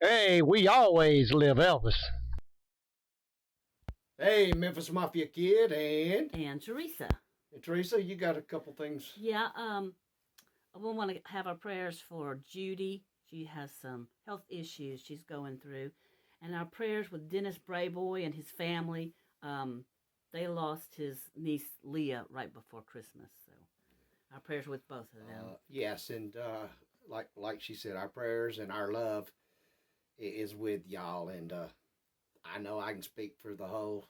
Hey, we always live Elvis. Hey, Memphis Mafia Kid, And Teresa. and Teresa, you got a couple things. Yeah, we want to have our prayers for Judy. She has some health issues she's going through. And our prayers with Dennis Brayboy and his family. Um, they lost his niece Leah right before Christmas. So our prayers with both of them. Yes, and like she said, our prayers and our love is with y'all, and I know I can speak for the whole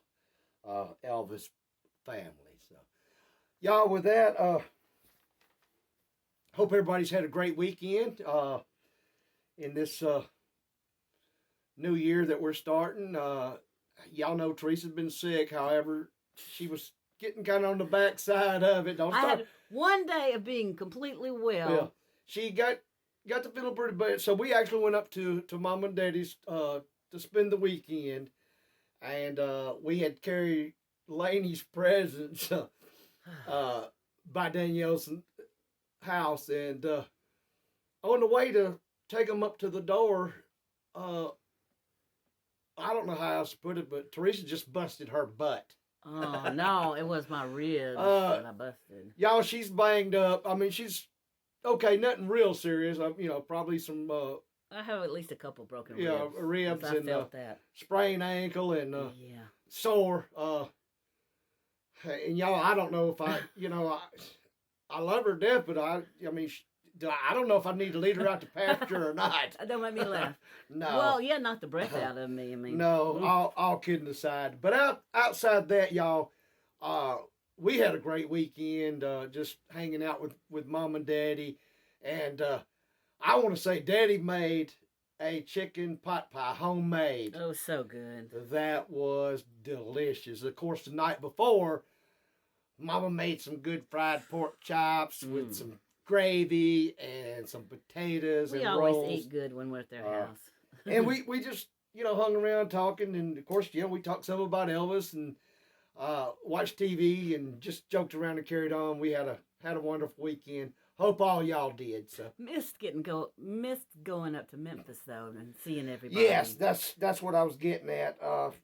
Elvis family. So, y'all, with that, hope everybody's had a great weekend in this new year that we're starting. Y'all know Teresa's been sick. However, she was getting kind of on the backside of it. Don't I start. had one day of being completely well. Yeah, she got to feeling pretty bad. So we actually went up to Mom and Daddy's to spend the weekend, and we had carried Laney's presents by Danielle's house, and on the way to take them up to the door, uh, I don't know how else to put it, but Teresa just busted her butt. Oh, no, it was my ribs that I busted. Y'all, she's banged up. I mean, she's okay, nothing real serious. Probably some I have at least a couple broken ribs I and felt that. sprained ankle and Yeah. sore. And y'all, I don't know if I love her to death, but I don't know if I need to lead her out to pasture or not. Don't make me laugh. No. Well, yeah, knocked the breath out of me. I mean, No, all kidding aside. But outside that, y'all, we had a great weekend just hanging out with Mom and Daddy. And I want to say Daddy made a chicken pot pie, homemade. Oh, so good. That was delicious. Of course, the night before, Mama made some good fried pork chops with some gravy and some potatoes We and always rolls. eat good when we're at their house. And we just hung around talking, and of course we talked some about Elvis and watched TV and just joked around and carried on. We had a wonderful weekend. Hope all y'all did. So missed going up to Memphis though and seeing everybody. yes, that's what I was getting at.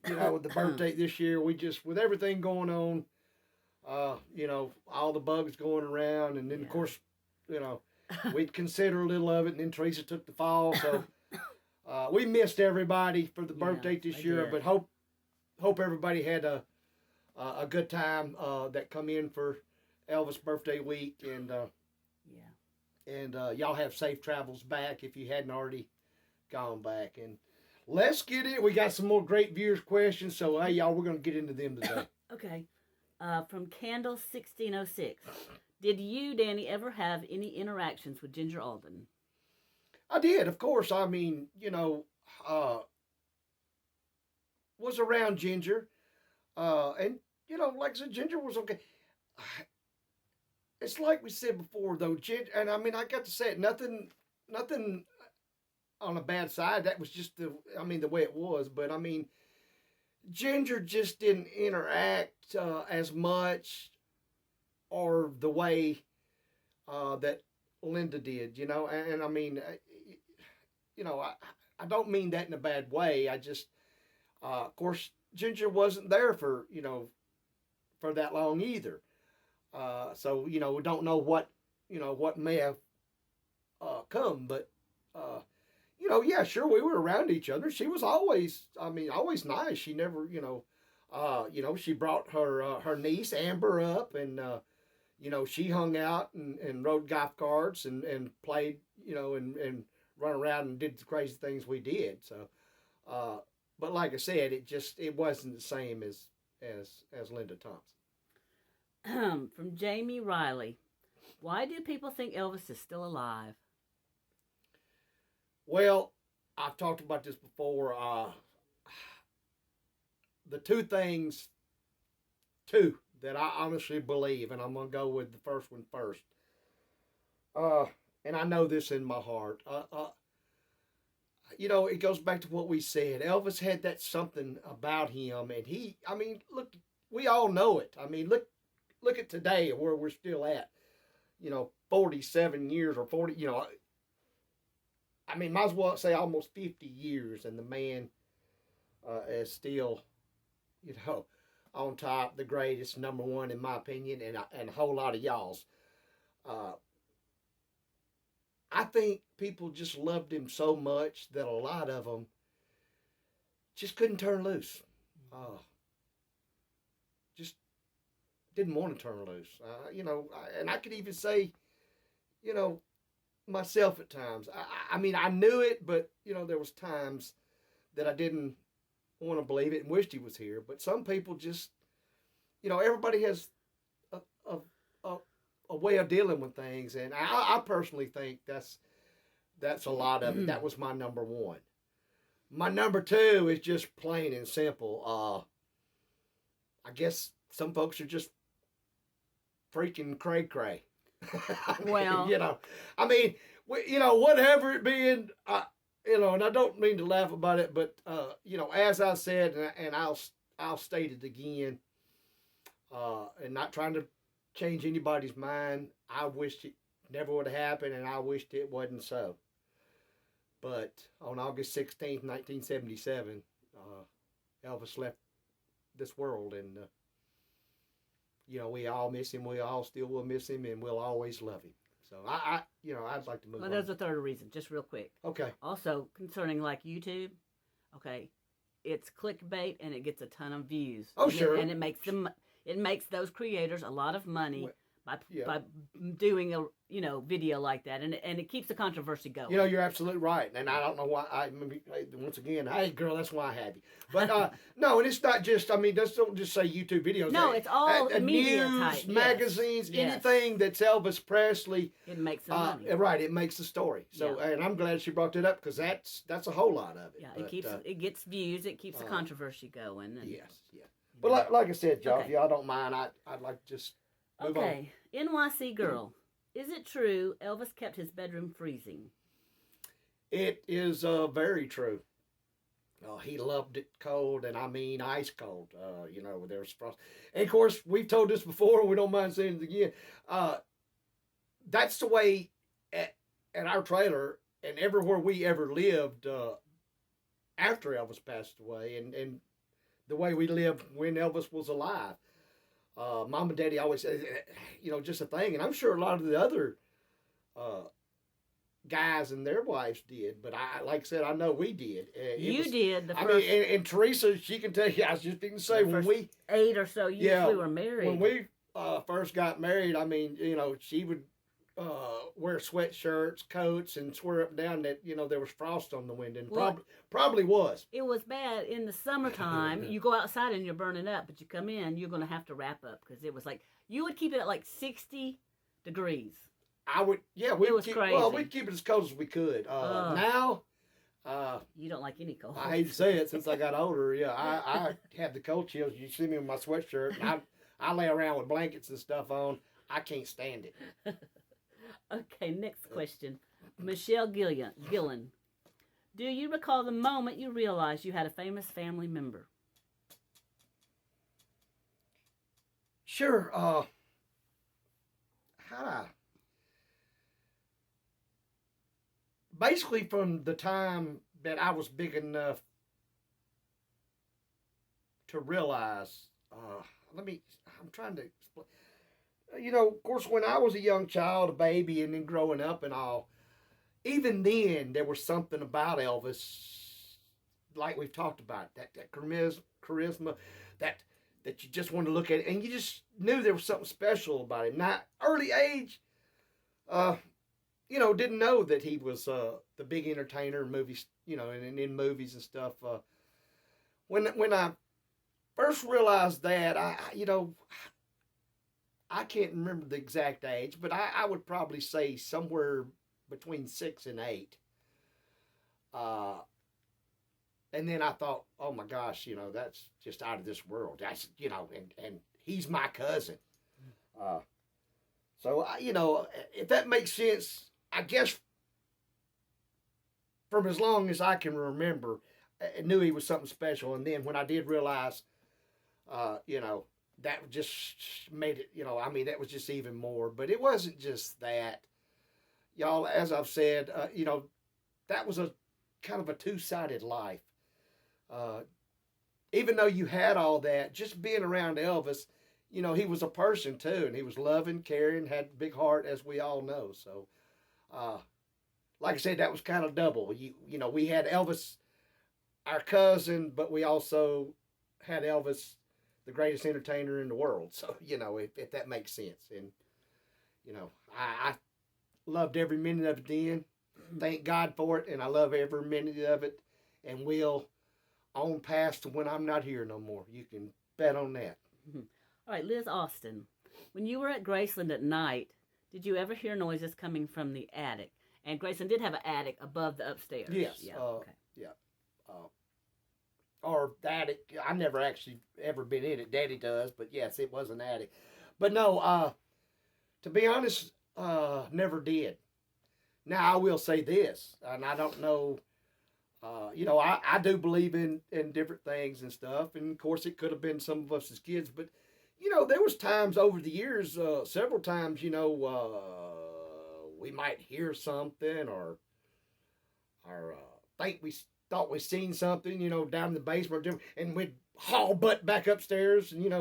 With the birthday this year, we just with everything going on, all the bugs going around, and then of course, we'd consider a little of it, and then Teresa took the fall, so we missed everybody for the birthday this year. But hope everybody had a good time that come in for Elvis' birthday week, and y'all have safe travels back if you hadn't already gone back. And let's get it. We got some more great viewers questions, so hey y'all, we're gonna get into them today. Okay. From Candle 1606. Did you, Danny, ever have any interactions with Ginger Alden? I did, of course. I mean, was around Ginger, and like I said, Ginger was okay. It's like we said before, though, Ginger, and I mean, I got to say it. Nothing on a bad side. That was just the way it was. But I mean, Ginger just didn't interact as much or the way that Linda did, and I mean, I don't mean that in a bad way. I just, of course, Ginger wasn't there for that long either. So we don't know what may have come, but yeah, sure, we were around each other. She was always nice. She never, she brought her niece Amber up, and she hung out and rode golf carts and played, and run around and did the crazy things we did. So, but like I said, it wasn't the same as Linda Thompson. From Jamie Riley. Why do people think Elvis is still alive? Well, I've talked about this before. The two that I honestly believe, and I'm going to go with the first one first. And I know this in my heart. It goes back to what we said. Elvis had that something about him, and look, we all know it. I mean, look at today where we're still at. 47 years or 40, I mean, might as well say almost 50 years, and the man is still, you know, on top, the greatest, number one in my opinion, and a whole lot of y'all's. Uh, I think people just loved him so much that a lot of them just couldn't turn loose. Just didn't want to turn loose. And I could even say, you know, myself at times. I mean, I knew it, but there was times that I didn't want to believe it and wished he was here. But some people just, everybody has a a, a, a way of dealing with things, and I personally think that's a lot of it. That was my number one. My number two is just plain and simple. I guess some folks are just freaking cray. Well, I mean, whatever it being, and I don't mean to laugh about it, but as I said, and I'll state it again, and not trying to change anybody's mind. I wished it never would have happened, and I wished it wasn't so. But on August 16th, 1977, Elvis left this world, and we all miss him. We all still will miss him, and we'll always love him. So I'd like to move on. Well, there's a third reason, just real quick. Okay. Also, concerning like YouTube, okay, it's clickbait and it gets a ton of views. Oh, sure. And it makes those creators a lot of money by doing a video like that, and it keeps the controversy going. You're absolutely right, and I don't know why. Once again, hey girl, that's why I have you. But no, and it's not just. I mean, don't just say YouTube videos. No, it's all media news, type. magazines, Yes. anything that's Elvis Presley. It makes the money. Right, it makes the story. So, and I'm glad she brought that up because that's a whole lot of it. Yeah, but, it gets views. It keeps the controversy going. And, yes, yeah. But like I said, y'all, Okay. if y'all don't mind, I'd like to just move on. Okay, NYC girl. Is it true Elvis kept his bedroom freezing? It is very true. He loved it cold, and I mean ice cold. There's frost. And of course, we've told this before, and we don't mind saying it again. That's the way at our trailer and everywhere we ever lived after Elvis passed away, and the way we lived when Elvis was alive. Mom and Daddy always said, just a thing. And I'm sure a lot of the other guys and their wives did. But like I said, I know we did. You did. I mean, and Teresa, she can tell you, I was just going to say, when we... 8 or so years we were married. When we first got married, I mean, she would wear sweatshirts, coats, and swear up and down that, there was frost on the window. And probably was. It was bad in the summertime. You go outside and you're burning up, but you come in, you're going to have to wrap up because it was like, you would keep it at like 60 degrees. I would, yeah. It was crazy. Well, we'd keep it as cold as we could. Now... you don't like any cold. I hate to say it, since I got older, I have the cold chills. You see me in my sweatshirt, and I lay around with blankets and stuff on. I can't stand it. Okay, next question. Michelle Gillen. Do you recall the moment you realized you had a famous family member? Sure. How do I... Basically, from the time that I was big enough to realize, I'm trying to explain. Of course, when I was a young child, a baby, and then growing up and all, even then, there was something about Elvis, like we've talked about, that charisma, that you just wanted to look at it, and you just knew there was something special about him. Now, early age, didn't know that he was the big entertainer in movies, and in movies and stuff. When I first realized that, I can't remember the exact age, but I would probably say somewhere between 6 and 8. And then I thought, oh my gosh, that's just out of this world. That's, and he's my cousin. So, if that makes sense, I guess from as long as I can remember, I knew he was something special. And then when I did realize, that just made it, that was just even more. But it wasn't just that. Y'all, as I've said, that was a kind of a two-sided life. Even though you had all that, just being around Elvis, he was a person too, and he was loving, caring, had a big heart, as we all know. So, like I said, that was kind of double. We had Elvis, our cousin, but we also had Elvis, the greatest entertainer in the world. So, if that makes sense. And, I loved every minute of it then. Thank God for it, and I love every minute of it, and will on past to when I'm not here no more. You can bet on that. All right, Liz Austin, when you were at Graceland at night, did you ever hear noises coming from the attic? And Graceland did have an attic above the upstairs. Yes. Yeah. Okay. Yeah. Or the attic. I never actually ever been in it. Daddy does, but yes, it was an attic. But no, to be honest, never did. Now, I will say this, and I don't know, I do believe in different things and stuff, and of course it could have been some of us as kids, but, there was times over the years, several times, we might hear something or think we thought we seen something, down in the basement, and we'd haul butt back upstairs, and,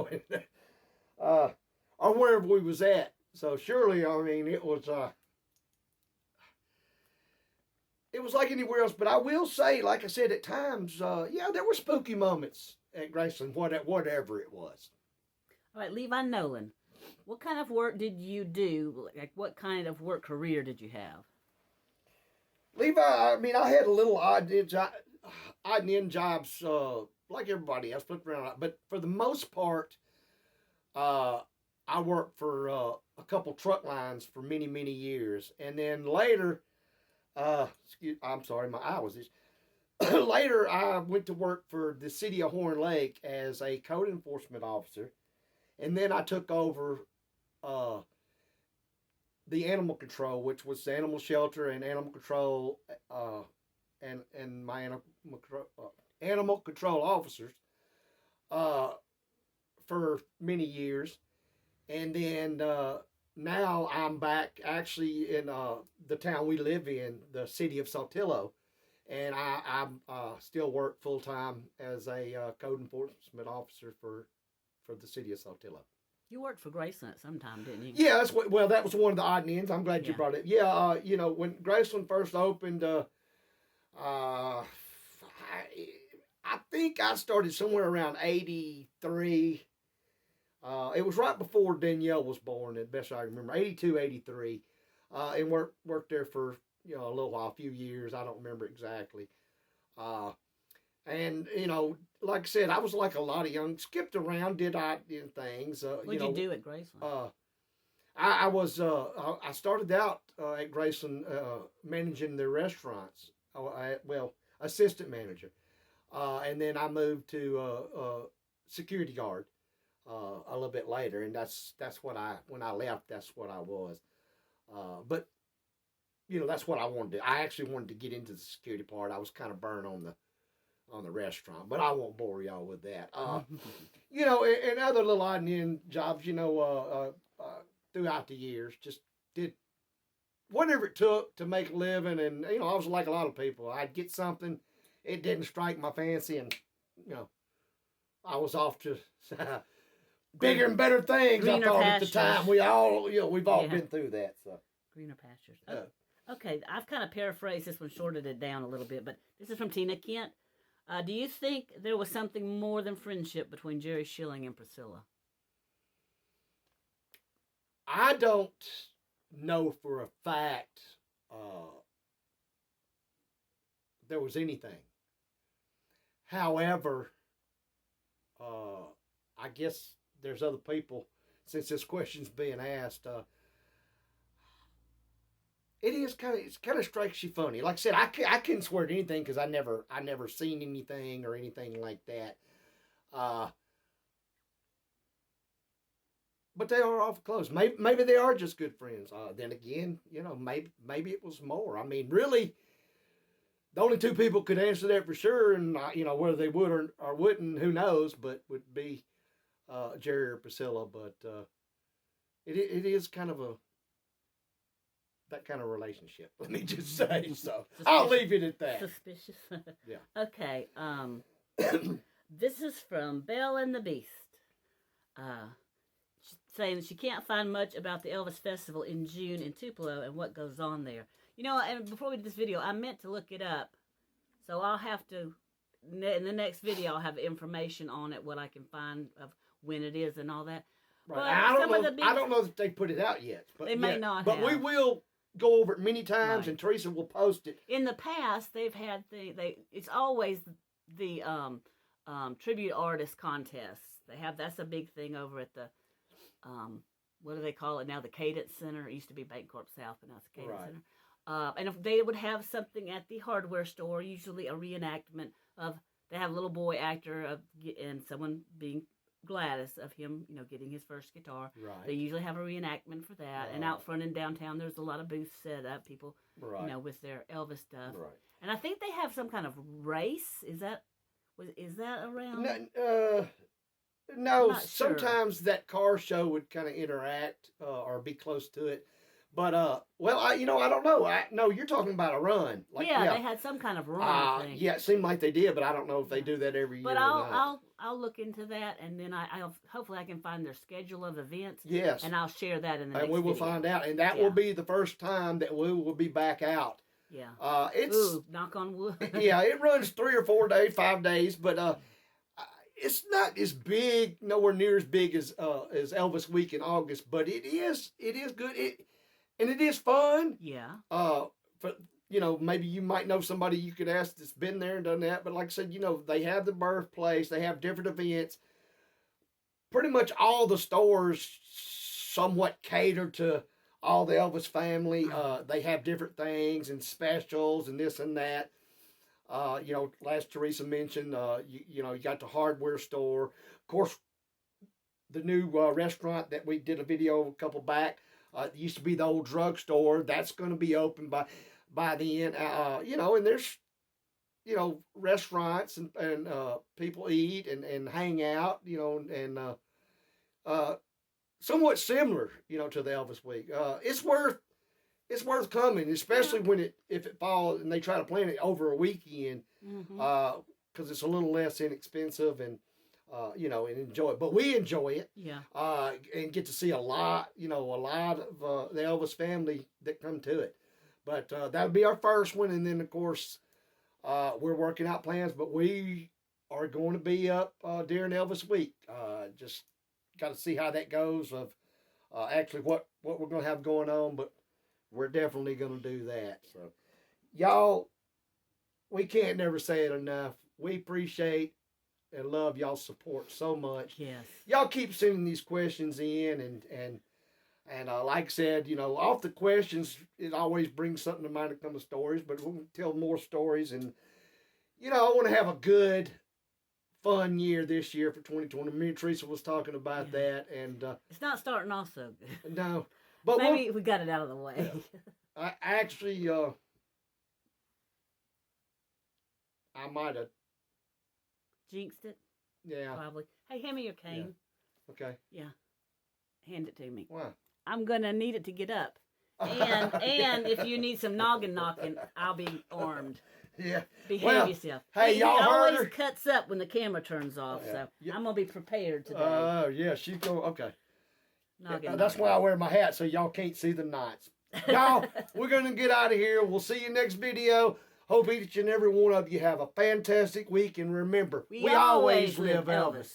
or wherever we was at. So surely, I mean, it was like anywhere else. But I will say, like I said, at times, there were spooky moments at Graceland, whatever it was. All right, Levi Nolan, what kind of work did you do? Like, what kind of work career did you have? Levi, I mean, I had a little odd and end jobs, like everybody else, flipped around. But for the most part, I worked for a couple truck lines for many, many years. And then later, I'm sorry, my eye was itching. Later, I went to work for the city of Horn Lake as a code enforcement officer. And then I took over the animal control, which was the animal shelter and animal control, and my animal control officers for many years. And then now I'm back actually in the town we live in, the city of Saltillo. And I still work full-time as a code enforcement officer for the city of Saltillo. You worked for Graceland at some time, didn't you? Yeah, that was one of the odd ends. I'm glad you brought it. Yeah, when Graceland first opened, I think I started somewhere around 83. It was right before Danielle was born, as best I remember, 82, 83. And worked there for, a little while, a few years. I don't remember exactly. And, like I said, I was like a lot of young, skipped around, did things. What did you do at Graceland? I started out at Graceland managing the restaurants. Assistant manager. And then I moved to security guard a little bit later, and that's when I left, that's what I was. But that's what I wanted to do. I actually wanted to get into the security part. I was kind of burned on the restaurant, but I won't bore y'all with that. And other little odd and end jobs, throughout the years, just did whatever it took to make a living. And, I was like a lot of people. I'd get something, it didn't strike my fancy, and, I was off to bigger and better things, I thought at the time. We've all been through that. So greener pastures. Okay, I've kind of paraphrased this one, shorted it down a little bit, but this is from Tina Kent. Do you think there was something more than friendship between Jerry Schilling and Priscilla? I don't know for a fact there was anything. However, I guess there's other people, since this question's being asked, it kind of strikes you funny. Like I said, I couldn't swear to anything because I never seen anything or anything like that. But they are awful close. Maybe they are just good friends. Then again, maybe it was more. I mean, really, the only two people could answer that for sure, and whether they would or wouldn't, who knows? But would be Jerry or Priscilla. But it is kind of that kind of relationship. Let me just say so. I'll leave it at that. Suspicious. Yeah. Okay. This is from Belle and the Beast. Saying she can't find much about the Elvis Festival in June in Tupelo and what goes on there. You know, and before we did this video, I meant to look it up. So I'll have to, in the next video, I'll have information on it, what I can find of when it is and all that. Right. But I don't know if they put it out yet. But they may not But have. we will go over it many times, Right. and Teresa will post it. In the past, they've had it's always the tribute artist contests. That's a big thing over at the what do they call it now? The Cadence Center. It used to be Bancorp South, but now it's the Cadence Right. Center. And if they would have something at the hardware store, usually a reenactment of, they have a little boy actor and someone being Gladys of him, getting his first guitar. Right. They usually have a reenactment for that. And out front in downtown, there's a lot of booths set up, people, Right. with their Elvis stuff. Right. And I think they have some kind of race. Is that around? No, Not sure. sometimes that car show would kind of interact or be close to it. But, I don't know. No, you're talking about a run. They had some kind of run thing. Yeah, it seemed like they did, but I don't know if they do that every year. But or not. I'll look into that, and then I'll hopefully I can find their schedule of events. Yes. And I'll share that in the next And we will video. find out. And that will be the first time that we will be back out. Yeah. It's knock on wood. yeah, it runs 3 or 4 days, 5 days, but it's not as big, nowhere near as big as Elvis Week in August, but it is good. And it is fun. Yeah. Maybe you might know somebody you could ask that's been there and done that. But like I said, they have the birthplace, they have different events. Pretty much all the stores somewhat cater to all the Elvis family. They have different things and specials and this and that. Last Teresa mentioned, you got the hardware store. Of course, the new restaurant that we did a video a couple back, it used to be the old drugstore. That's going to be open by the end. And there's, restaurants and people eat and hang out, and somewhat similar, to the Elvis Week. It's worth coming, especially if it falls and they try to plan it over a weekend, because it's a little less inexpensive and and enjoy it. But we enjoy it, and get to see a lot of the Elvis family that come to it. But that would be our first one, and then of course we're working out plans. But we are going to be up during Elvis Week. Just got to see how that goes. Of actually what we're going to have going on, but we're definitely going to do that. So, y'all, we can't never say it enough. We appreciate and love y'all's support so much. Yes. Y'all keep sending these questions in, and like I said, off the questions, it always brings something to mind to come to stories, but we'll tell more stories. And, I want to have a good, fun year this year for 2020. Me and Teresa was talking about that, and it's not starting off so good. No. But maybe we got it out of the way. I actually, I might have jinxed it. Yeah. Probably. Hey, hand me your cane. Yeah. Okay. Yeah. Hand it to me. Why? I'm gonna need it to get up. And if you need some noggin knocking, I'll be armed. Yeah. Behave yourself. Hey, y'all he heard always her. cuts up when the camera turns off, so I'm gonna be prepared today. Oh, yeah, she's going. Okay. Noggin That's why I wear my hat, so y'all can't see the knots. Y'all, we're gonna get out of here. We'll see you next video. Hope each and every one of you have a fantastic week, and remember, we always live Elvis.